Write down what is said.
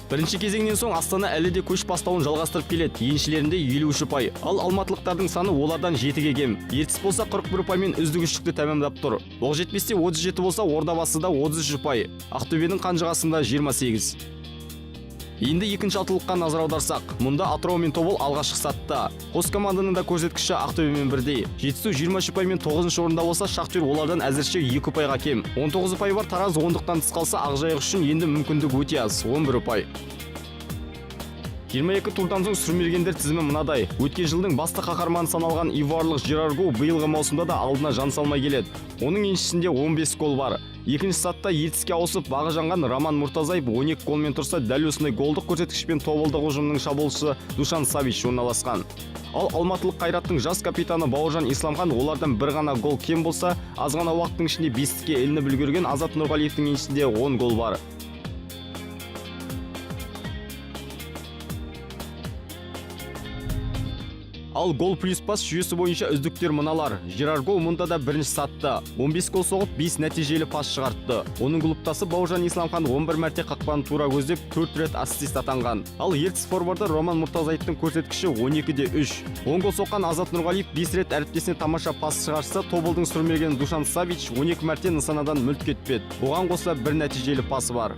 Бірінші кезеңнен соң Астана әлі де көш бастауын жалғастырып келеді. Еншілерінде 53 ұпай. Ал алматылықтардың саны олардан 7-ге кем. Ертіс болса 41 ұпаймен үздік үштікті тәмамдап тұр. Оқжетпесте 37 болса, Ордабасыда 33 ұпай. Ақтөбенің Қанжығасында 28. Енді екінші атылыққа назар аударсақ, мұнда Атырау мен Тобыл алғашқы сатта. Қос команданың да көрсеткіші Ақтөбемен бірдей. Жетісу 23 ұпаймен 9-шы орында болса, Шахтер олардан әзірше 2 ұпайға кем. 19 ұпай бар. Тараз 10-дықтан тыс қалса, Ақжайық үшін енді мүмкіндік өте аз, 11 ұпай. 22 турдан соң сүрмелгендер тізімі мынадай. Өткен жылдың басты қаһарманы саналған ивуарлық Жерар Гоу биылғы маусымда да алдына жан салмай келеді. Оның еншісінде 15 гол бар. Екінші сатта Ертіске ауысып бағы жанған Роман Муртазаев 12 голмен тұрса, дәл осындай голдық көрсеткішпен Тобылдық ұжымның шабуылшысы Душан Савич орналасқан. Ал алматылық Қайраттың жас капитаны Бауыржан Исламхан олардан бір ғана гол кем болса, аз ғана уақыттың ішінде бестікке ілініп үлгерген Азат Нұрғалиевтің еншісінде 10 гол бар. Ал гол плюс пас жүйесі бойынша үздіктер мыналар. Жерар Гоу мұнда да бірінші сатты. 15 гол соғып, 5 нәтижелі пас шығартты. Оның клубтасы Бауыржан Исламхан 11 мәрте қақпаны тура көздеп, 4 рет ассист атанған. Ал Ертіс форварды Роман Муртазаевтың көрсеткіші 12-де 3. 10 гол соққан Азат Нұрғалиев 5 рет әріптесіне тамаша пас шығарса, Тобылдың сүрмелген Душан Савич 12 мәрте нысанадан мүлт кетпеді. Оған қоса бір нәтижелі пасы бар.